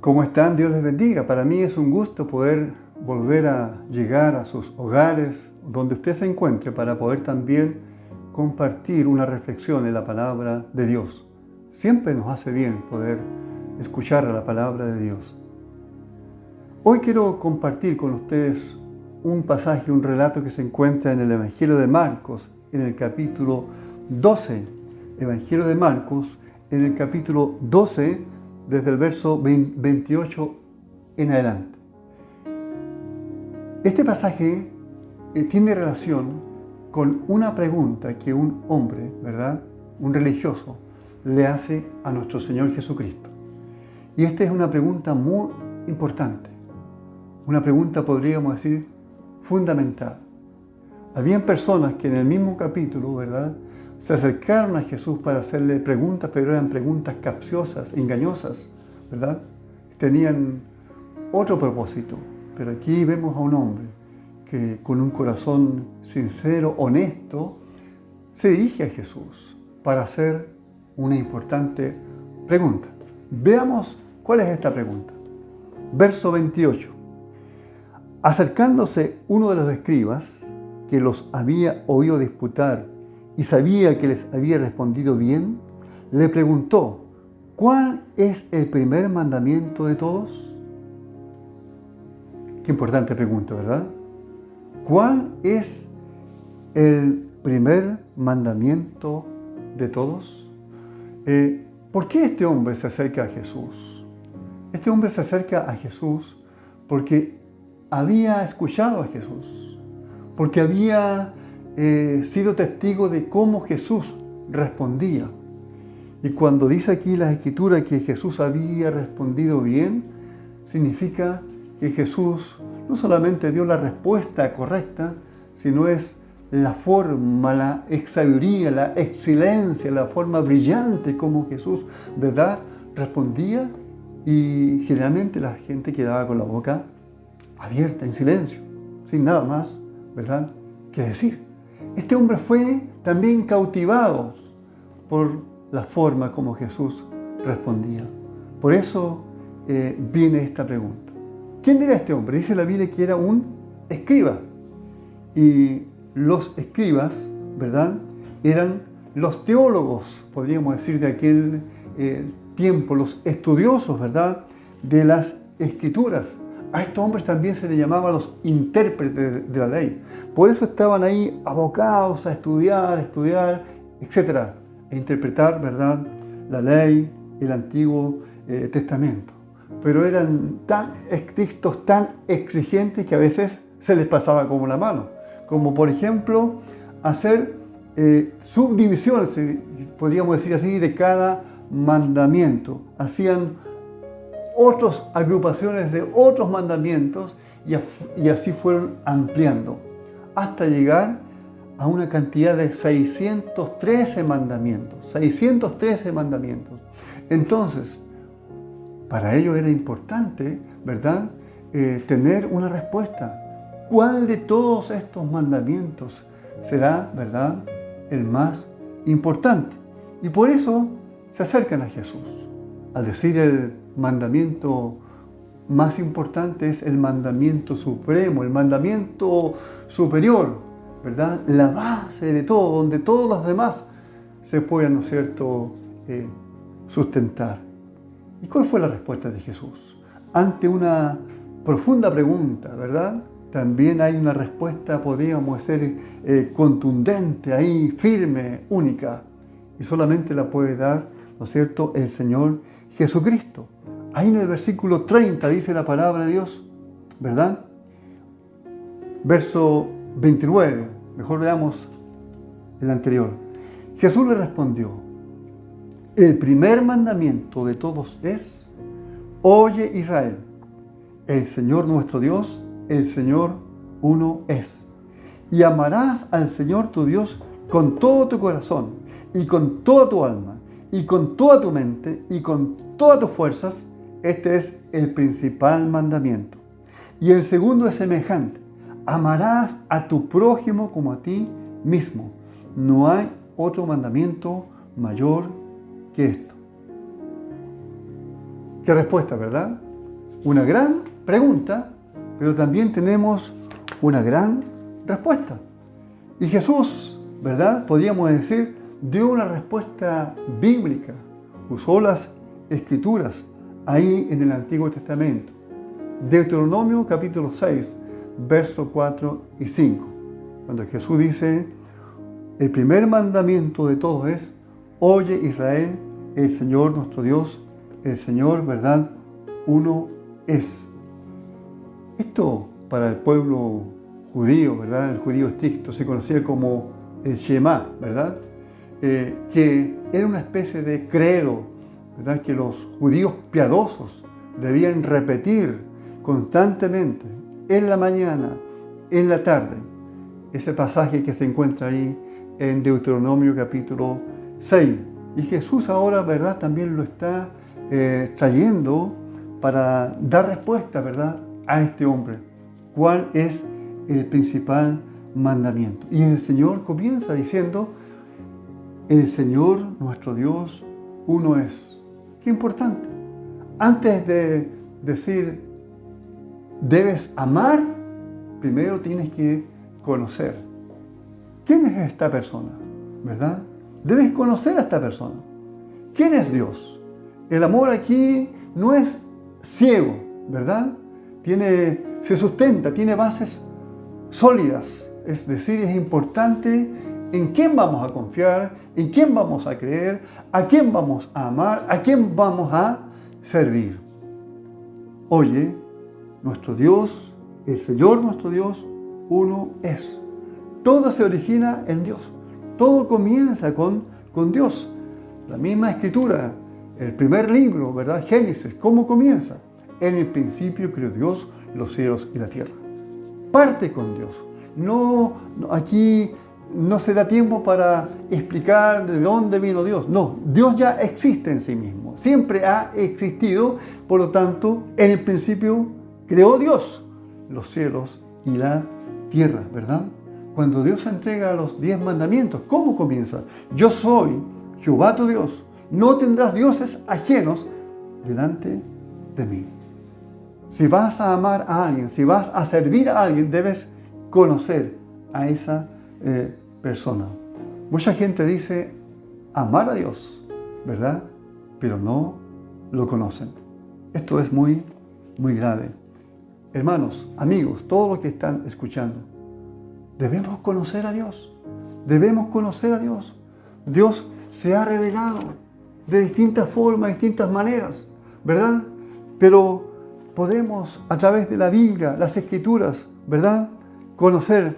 ¿Cómo están? Dios les bendiga. Para mí es un gusto poder volver a llegar a sus hogares, donde usted se encuentre, para poder también compartir una reflexión en la palabra de Dios. Siempre nos hace bien poder escuchar la palabra de Dios. Hoy quiero compartir con ustedes un pasaje, un relato que se encuentra en el Evangelio de Marcos, en el capítulo 12. Evangelio de Marcos, en el capítulo 12, desde el verso 28 en adelante. Este pasaje tiene relación con una pregunta que un hombre, ¿verdad?, un religioso, le hace a nuestro Señor Jesucristo. Y esta es una pregunta muy importante, una pregunta, podríamos decir, fundamental. Habían personas que en el mismo capítulo, ¿verdad?, se acercaron a Jesús para hacerle preguntas, pero eran preguntas capciosas, engañosas, ¿verdad? Tenían otro propósito. Pero aquí vemos a un hombre que con un corazón sincero, honesto, se dirige a Jesús para hacer una importante pregunta. Veamos cuál es esta pregunta. Verso 28. Acercándose uno de los escribas, que los había oído disputar y sabía que les había respondido bien, le preguntó: ¿cuál es el primer mandamiento de todos? Qué importante pregunta, ¿verdad? ¿Cuál es el primer mandamiento de todos? ¿Por qué este hombre se acerca a Jesús? Este hombre se acerca a Jesús porque había escuchado a Jesús, porque había sido testigo de cómo Jesús respondía. Y cuando dice aquí la Escritura que Jesús había respondido bien, significa que Jesús no solamente dio la respuesta correcta, sino es la forma, la sabiduría, la excelencia, la forma brillante como Jesús, ¿verdad?, respondía, y generalmente la gente quedaba con la boca abierta, en silencio, sin nada más, ¿verdad?, que decir. Este hombre fue también cautivado por la forma como Jesús respondía. Por eso viene esta pregunta. ¿Quién era este hombre? Dice la Biblia que era un escriba. Y los escribas, ¿verdad?, eran los teólogos, podríamos decir, de aquel tiempo, los estudiosos, ¿verdad?, de las Escrituras. A estos hombres también se les llamaba los intérpretes de la ley. Por eso estaban ahí abocados a estudiar, etc. E interpretar, ¿verdad?, la ley, el Antiguo Testamento. Pero eran tan estrictos, tan exigentes, que a veces se les pasaba como la mano. Como por ejemplo, hacer subdivisiones, podríamos decir así, de cada mandamiento. Hacían otras agrupaciones de otros mandamientos y así fueron ampliando hasta llegar a una cantidad de 613 mandamientos. 613 mandamientos. Entonces, para ellos era importante, ¿verdad?, tener una respuesta. ¿Cuál de todos estos mandamientos será, ¿verdad?, el más importante? Y por eso se acercan a Jesús. Al decir el mandamiento más importante, es el mandamiento supremo, el mandamiento superior, ¿verdad?, la base de todo, donde todos los demás se puedan, ¿no es cierto?, sustentar. ¿Y cuál fue la respuesta de Jesús? Ante una profunda pregunta, ¿verdad?, también hay una respuesta, podríamos decir, contundente, ahí, firme, única. Y solamente la puede dar, ¿no es cierto?, el Señor Jesucristo. Ahí en el versículo 30 dice la palabra de Dios, ¿verdad? Verso 29, mejor veamos el anterior. Jesús le respondió: el primer mandamiento de todos es: oye, Israel, el Señor nuestro Dios, el Señor uno es. Y amarás al Señor tu Dios con todo tu corazón, y con toda tu alma, y con toda tu mente, y con todas tus fuerzas. Este es el principal mandamiento. Y el segundo es semejante: amarás a tu prójimo como a ti mismo. No hay otro mandamiento mayor que esto. Qué respuesta, ¿verdad? una gran pregunta, pero también tenemos una gran respuesta. Y Jesús, ¿verdad? Podríamos decir, dio una respuesta bíblica. Usó las Escrituras ahí en el Antiguo Testamento. Deuteronomio capítulo 6, versos 4 y 5. Cuando Jesús dice, el primer mandamiento de todos es, oye Israel, el Señor nuestro Dios, el Señor, ¿verdad? Uno es. Esto para el pueblo judío, ¿verdad? El judío estricto se conocía como el Shema, ¿verdad? Que era una especie de credo, ¿verdad? Que los judíos piadosos debían repetir constantemente, en la mañana, en la tarde. Ese pasaje que se encuentra ahí en Deuteronomio capítulo 6. Y Jesús ahora, ¿verdad? También lo está trayendo para dar respuesta, ¿verdad? A este hombre. ¿Cuál es el principal mandamiento? Y el Señor comienza diciendo, el Señor nuestro Dios uno es. Qué importante. Antes de decir, debes amar, primero tienes que conocer. ¿Quién es esta persona? ¿Verdad? Debes conocer a esta persona. ¿Quién es Dios? El amor aquí no es ciego, ¿verdad? Se sustenta, tiene bases sólidas. Es decir, es importante en quién vamos a confiar, en quién vamos a creer, a quién vamos a amar, a quién vamos a servir. Oye, nuestro Dios, el Señor nuestro Dios, uno es. Todo se origina en Dios. Todo comienza con Dios. La misma Escritura, el primer libro, ¿verdad? Génesis, ¿cómo comienza? En el principio creó Dios los cielos y la tierra. Parte con Dios. Aquí no se da tiempo para explicar de dónde vino Dios. No, Dios ya existe en sí mismo. Siempre ha existido. Por lo tanto, en el principio creó Dios los cielos y la tierra, ¿verdad? Cuando Dios entrega los 10 mandamientos, ¿cómo comienza? Yo soy Jehová tu Dios. No tendrás dioses ajenos delante de mí. Si vas a amar a alguien, si vas a servir a alguien, debes conocer a esa persona. Mucha gente dice amar a Dios, ¿verdad? Pero no lo conocen. Esto es muy, muy grave. Hermanos, amigos, todos los que están escuchando, debemos conocer a Dios. Debemos conocer a Dios. Dios se ha revelado de distintas formas, de distintas maneras, ¿verdad? Pero podemos, a través de la Biblia, las Escrituras, ¿verdad?, conocer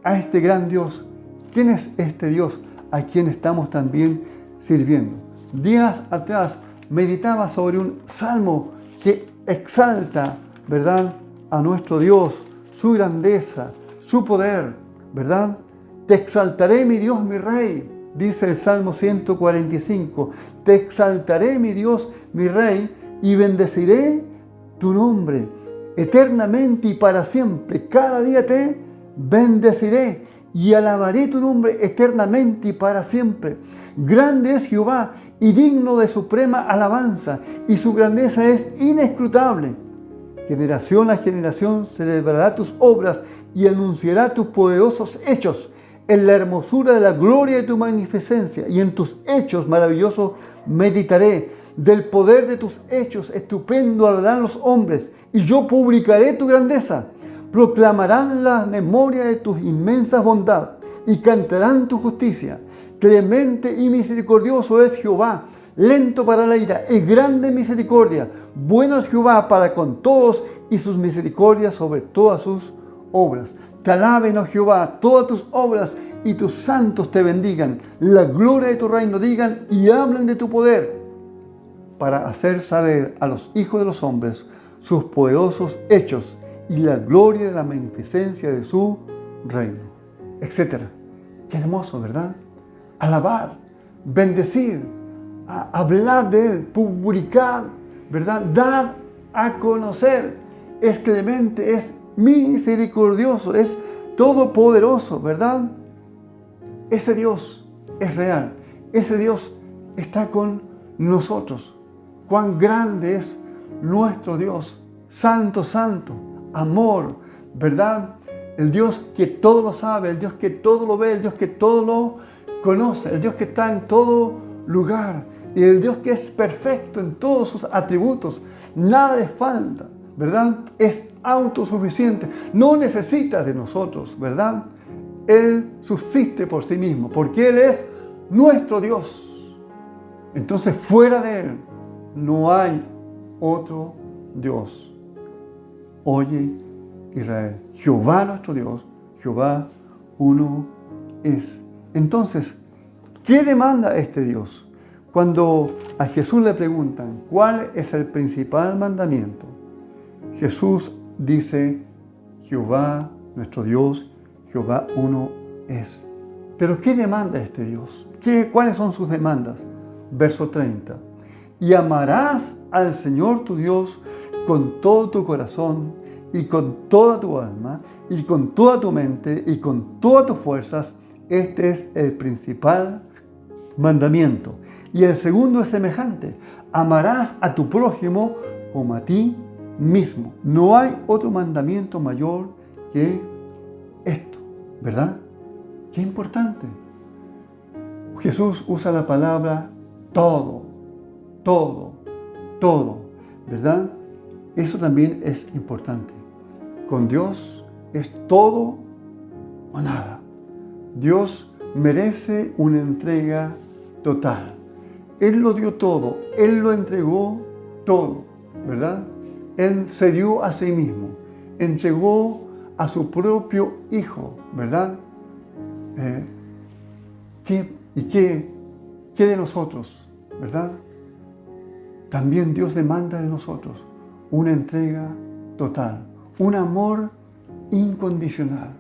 a este gran Dios. ¿Quién es este Dios a quien estamos también sirviendo? Días atrás meditaba sobre un salmo que exalta, ¿verdad?, a nuestro Dios, su grandeza, su poder, ¿verdad? Te exaltaré, mi Dios, mi Rey, dice el Salmo 145. Te exaltaré, mi Dios, mi Rey, y bendeciré tu nombre eternamente y para siempre. Cada día te bendeciré y alabaré tu nombre eternamente y para siempre. Grande es Jehová y digno de suprema alabanza, y su grandeza es inescrutable. Generación a generación celebrará tus obras y anunciará tus poderosos hechos. En la hermosura de la gloria de tu magnificencia y en tus hechos maravillosos meditaré. Del poder de tus hechos estupendo hablarán los hombres, y yo publicaré tu grandeza. Proclamarán la memoria de tus inmensas bondad y cantarán tu justicia. Clemente y misericordioso es Jehová, lento para la ira y grande en misericordia. Bueno es Jehová para con todos, y sus misericordias sobre todas sus obras. Te alaben, oh Jehová, todas tus obras, y tus santos te bendigan. La gloria de tu reino digan y hablen de tu poder, para hacer saber a los hijos de los hombres sus poderosos hechos y la gloria de la magnificencia de su reino, etc. Qué hermoso, ¿verdad? Alabar, bendecir, hablar de Él, publicar, ¿verdad? Dar a conocer. Es clemente, es misericordioso, es todopoderoso, ¿verdad? Ese Dios es real, ese Dios está con nosotros. Cuán grande es nuestro Dios, santo, santo, amor, ¿verdad? El Dios que todo lo sabe, el Dios que todo lo ve, el Dios que todo lo conoce, el Dios que está en todo lugar y el Dios que es perfecto en todos sus atributos. Nada le falta, ¿verdad? Es autosuficiente, no necesita de nosotros, ¿verdad? Él subsiste por sí mismo, porque Él es nuestro Dios. Entonces, fuera de Él no hay otro Dios. Oye, Israel, Jehová nuestro Dios, Jehová uno es. Entonces, ¿qué demanda este Dios? Cuando a Jesús le preguntan cuál es el principal mandamiento, Jesús dice, Jehová nuestro Dios, Jehová uno es. Pero ¿qué demanda este Dios? ¿Cuáles son sus demandas? Verso 30. Y amarás al Señor tu Dios con todo tu corazón y con toda tu alma y con toda tu mente y con todas tus fuerzas. Este es el principal mandamiento. Y el segundo es semejante. Amarás a tu prójimo como a ti mismo. No hay otro mandamiento mayor que esto, ¿verdad? Qué importante. Jesús usa la palabra todo, ¿verdad? Eso también es importante. Con Dios es todo o nada. Dios merece una entrega total. Él lo dio todo, Él lo entregó todo, ¿verdad? Él se dio a sí mismo, entregó a su propio Hijo, ¿verdad? ¿Qué de nosotros, verdad? También Dios demanda de nosotros una entrega total, un amor incondicional.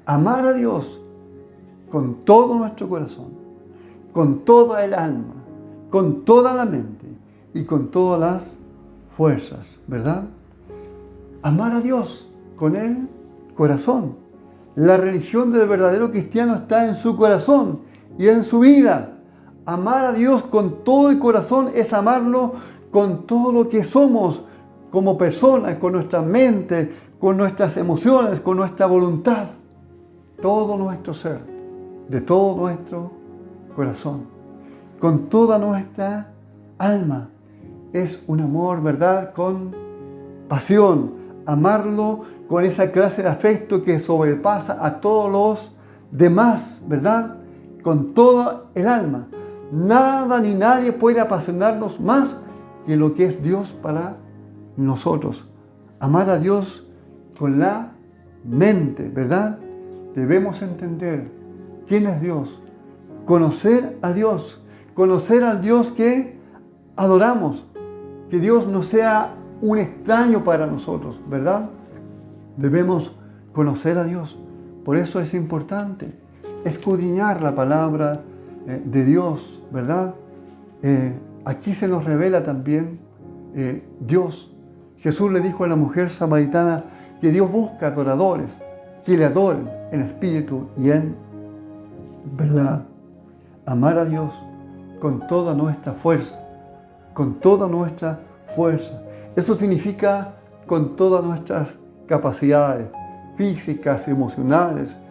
Amar a Dios con todo nuestro corazón, con toda el alma, con toda la mente y con todas las fuerzas, ¿verdad? Amar a Dios con el corazón. La religión del verdadero cristiano está en su corazón y en su vida. Amar a Dios con todo el corazón es amarlo con todo lo que somos como personas, con nuestra mente, con nuestras emociones, con nuestra voluntad. Todo nuestro ser, de todo nuestro corazón, con toda nuestra alma. Es un amor, ¿verdad? Con pasión. Amarlo con esa clase de afecto que sobrepasa a todos los demás, ¿verdad? Con toda el alma. Nada ni nadie puede apasionarnos más que lo que es Dios para nosotros. Amar a Dios con la mente, ¿verdad? Debemos entender quién es Dios, conocer a Dios, conocer al Dios que adoramos, que Dios no sea un extraño para nosotros, ¿verdad? Debemos conocer a Dios. Por eso es importante escudriñar la palabra de Dios, ¿verdad? Aquí se nos revela también Dios. Jesús le dijo a la mujer samaritana que Dios busca adoradores, que le adoren en espíritu y en verdad. Amar a Dios con toda nuestra fuerza, con toda nuestra fuerza. Eso significa con todas nuestras capacidades físicas, emocionales,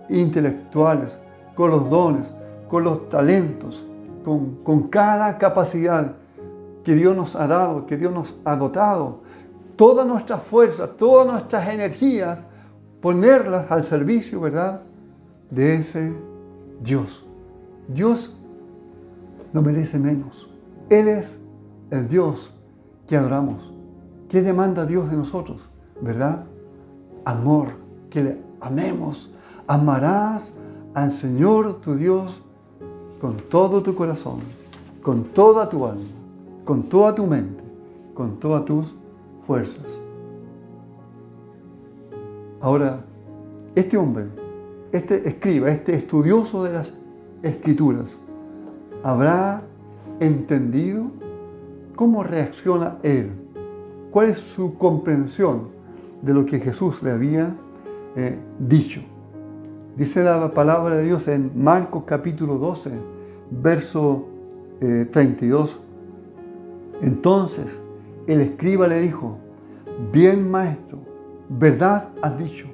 intelectuales, con los dones, con los talentos, con cada capacidad que Dios nos ha dado, que Dios nos ha dotado. Todas nuestras fuerzas, todas nuestras energías, ponerlas al servicio, ¿verdad?, de ese Dios. Dios no merece menos. Él es el Dios que adoramos. ¿Qué demanda Dios de nosotros? ¿Verdad? Amor, que le amemos. Amarás al Señor tu Dios con todo tu corazón, con toda tu alma, con toda tu mente, con todas tus fuerzas. Ahora, este hombre, este escriba, este estudioso de las Escrituras, ¿habrá entendido cómo reacciona él? ¿Cuál es su comprensión de lo que Jesús le había dicho? Dice la palabra de Dios en Marcos capítulo 12, verso 32. Entonces el escriba le dijo: bien maestro, verdad has dicho,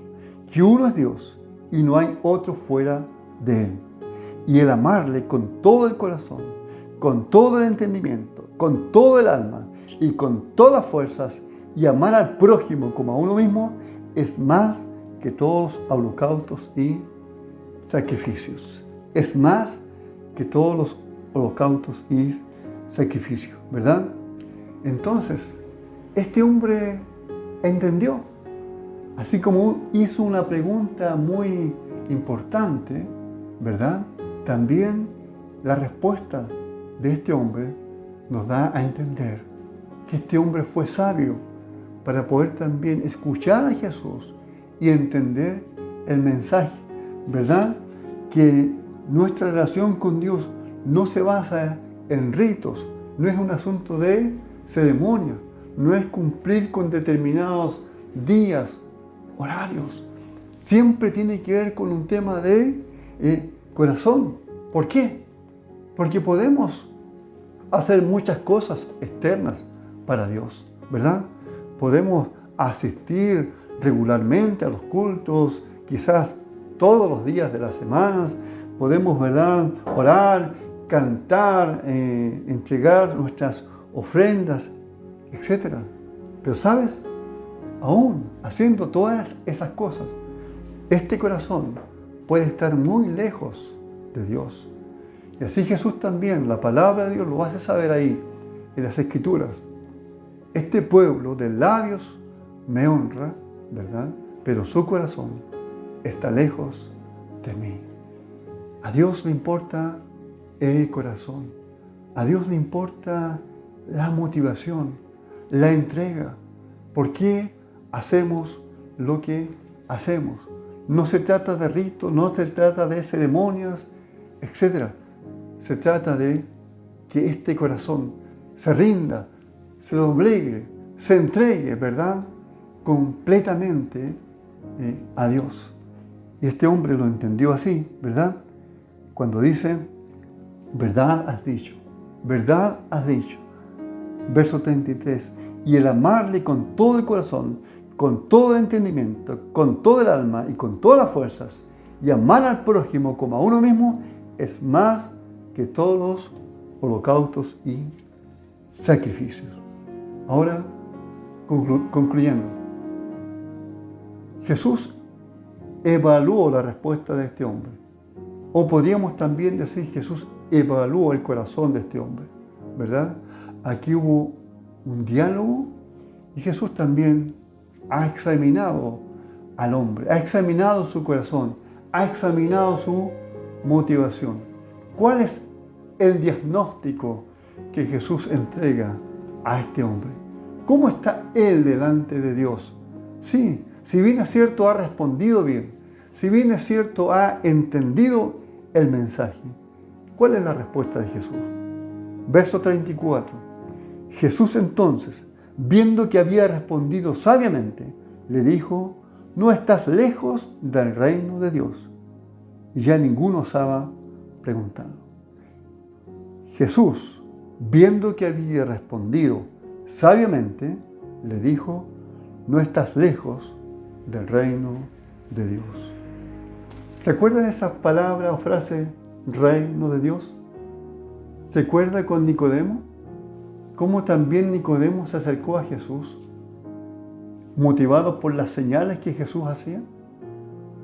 que uno es Dios y no hay otro fuera de Él. Y el amarle con todo el corazón, con todo el entendimiento, con todo el alma y con todas las fuerzas, y amar al prójimo como a uno mismo, es más que todos los holocaustos y sacrificios. Es más que todos los holocaustos y sacrificios, ¿verdad? Entonces, este hombre entendió, así como hizo una pregunta muy importante, ¿verdad? También la respuesta de este hombre nos da a entender que este hombre fue sabio para poder también escuchar a Jesús y entender el mensaje, ¿verdad? Que nuestra relación con Dios no se basa en ritos, no es un asunto de ceremonia, no es cumplir con determinados días, horarios. Siempre tiene que ver con un tema de corazón. ¿Por qué? Porque podemos hacer muchas cosas externas para Dios, ¿verdad? Podemos asistir regularmente a los cultos, quizás todos los días de las semanas, podemos, ¿verdad?, orar, cantar, entregar nuestras ofrendas, etc. Pero ¿sabes? Aún haciendo todas esas cosas, este corazón puede estar muy lejos de Dios. Y así Jesús también, la palabra de Dios lo hace saber ahí, en las Escrituras. Este pueblo de labios me honra, ¿verdad? Pero su corazón está lejos de mí. A Dios le importa el corazón. A Dios le importa la motivación, la entrega. ¿Por qué hacemos lo que hacemos? No se trata de ritos, no se trata de ceremonias, etc. Se trata de que este corazón se rinda, se doblegue, se entregue, ¿verdad?, completamente a Dios. Y este hombre lo entendió así, ¿verdad? Cuando dice, verdad has dicho, verdad has dicho. Verso 33, y el amarle con todo el corazón, con todo el entendimiento, con todo el alma y con todas las fuerzas, y amar al prójimo como a uno mismo, es más que todos los holocaustos y sacrificios. Ahora, concluyendo, Jesús evaluó la respuesta de este hombre. O podríamos también decir Jesús evaluó el corazón de este hombre, ¿verdad? Aquí hubo un diálogo y Jesús también ha examinado al hombre, ha examinado su corazón, ha examinado su motivación. ¿Cuál es el diagnóstico que Jesús entrega a este hombre? ¿Cómo está él delante de Dios? Sí, si bien es cierto, ha respondido bien. Si bien es cierto, ha entendido el mensaje. ¿Cuál es la respuesta de Jesús? Verso 34. Jesús entonces, viendo que había respondido sabiamente, le dijo, no estás lejos del reino de Dios. Y ya ninguno osaba preguntar. Jesús, viendo que había respondido sabiamente, le dijo, no estás lejos del reino de Dios. ¿Se acuerdan de esa palabra o frase, reino de Dios? ¿Se acuerda con Nicodemo? ¿Cómo también Nicodemo se acercó a Jesús, motivado por las señales que Jesús hacía?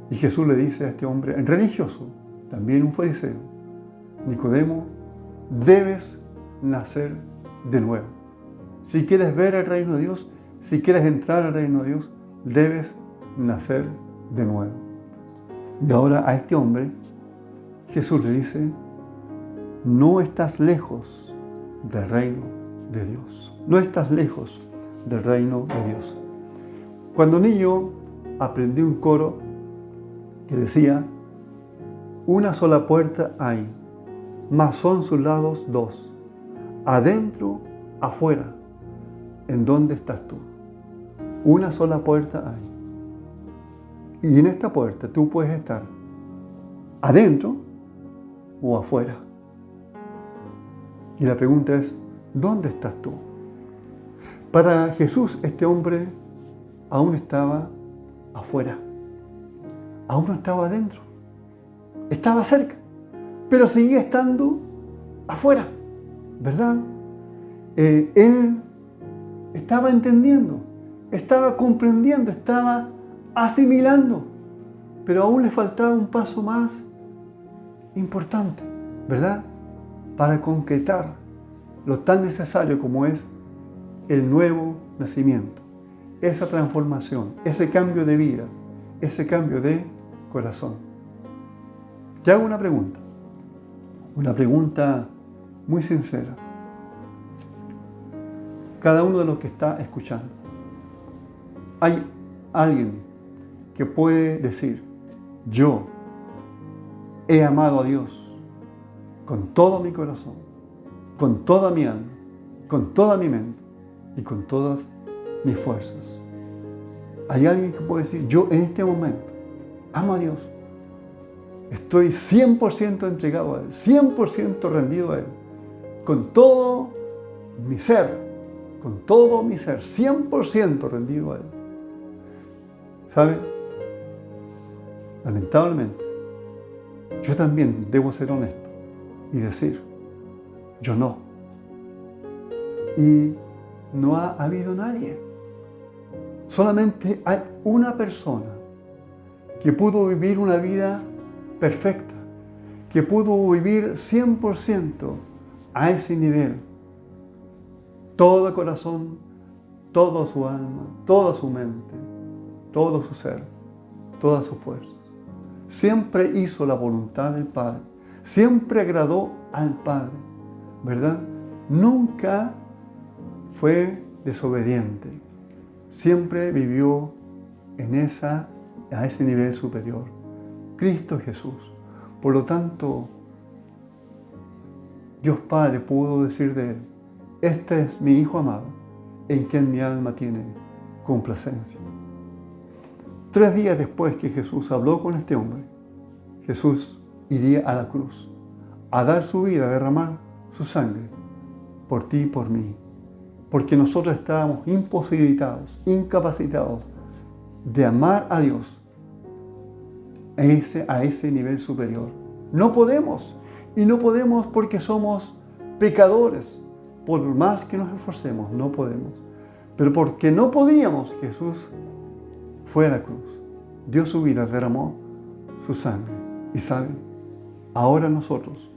Y Jesús le dice a este hombre religioso, también un fariseo, Nicodemo, debes nacer de nuevo. Si quieres ver el reino de Dios, si quieres entrar al reino de Dios, debes nacer de nuevo. Y ahora a este hombre, Jesús le dice, no estás lejos del reino de Dios. No estás lejos del reino de Dios. Cuando niño aprendí un coro que decía, una sola puerta hay, mas son sus lados dos, adentro, afuera. ¿En dónde estás tú? Una sola puerta hay. Y en esta puerta tú puedes estar adentro o afuera. Y la pregunta es, ¿dónde estás tú? Para Jesús, este hombre aún estaba afuera, aún no estaba adentro, estaba cerca, pero seguía estando afuera, ¿verdad? Él estaba entendiendo, estaba comprendiendo, estaba asimilando, pero aún le faltaba un paso más importante, ¿verdad? Para concretar lo tan necesario como es el nuevo nacimiento, esa transformación, ese cambio de vida, ese cambio de corazón. Te hago una pregunta muy sincera. Cada uno de los que está escuchando, ¿hay alguien que puede decir, yo he amado a Dios con todo mi corazón, con toda mi alma, con toda mi mente y con todas mis fuerzas? ¿Hay alguien que puede decir, yo en este momento amo a Dios? Estoy 100% entregado a Él, 100% rendido a Él, con todo mi ser, 100% rendido a Él. ¿Sabe? Lamentablemente, yo también debo ser honesto y decir, yo no. Y no ha habido nadie. Solamente hay una persona que pudo vivir una vida perfecta, que pudo vivir 100% a ese nivel. Todo corazón, toda su alma, toda su mente, todo su ser, todas sus fuerzas. Siempre hizo la voluntad del Padre, siempre agradó al Padre, ¿verdad? Nunca fue desobediente, siempre vivió a ese nivel superior. Cristo Jesús. Por lo tanto, Dios Padre pudo decir de Él, este es mi Hijo amado, en quien mi alma tiene complacencia. 3 días después que Jesús habló con este hombre, Jesús iría a la cruz, a dar su vida, a derramar su sangre, por ti y por mí, porque nosotros estábamos imposibilitados, incapacitados de amar a Dios a ese nivel superior. No podemos, y no podemos porque somos pecadores. Por más que nos esforcemos, no podemos. Pero porque no podíamos, Jesús fue a la cruz, dio su vida, derramó su sangre. Y saben, ahora nosotros,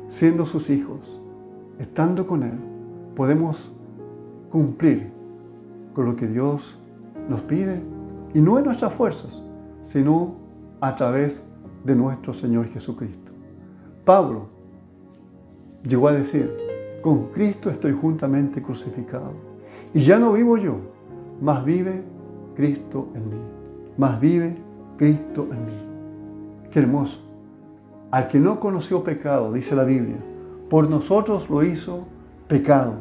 siendo sus hijos, estando con Él, podemos cumplir con lo que Dios nos pide, y no en nuestras fuerzas, sino a través de nuestro Señor Jesucristo. Pablo llegó a decir, con Cristo estoy juntamente crucificado, y ya no vivo yo, mas vive Cristo en mí. Mas vive Cristo en mí. Qué hermoso. Al que no conoció pecado, dice la Biblia, por nosotros lo hizo pecado,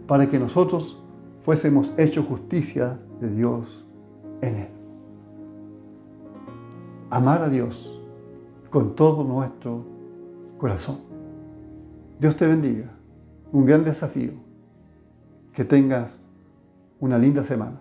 para que nosotros fuésemos hechos justicia de Dios en Él. Amar a Dios con todo nuestro corazón. Dios te bendiga. Un gran desafío. Que tengas una linda semana.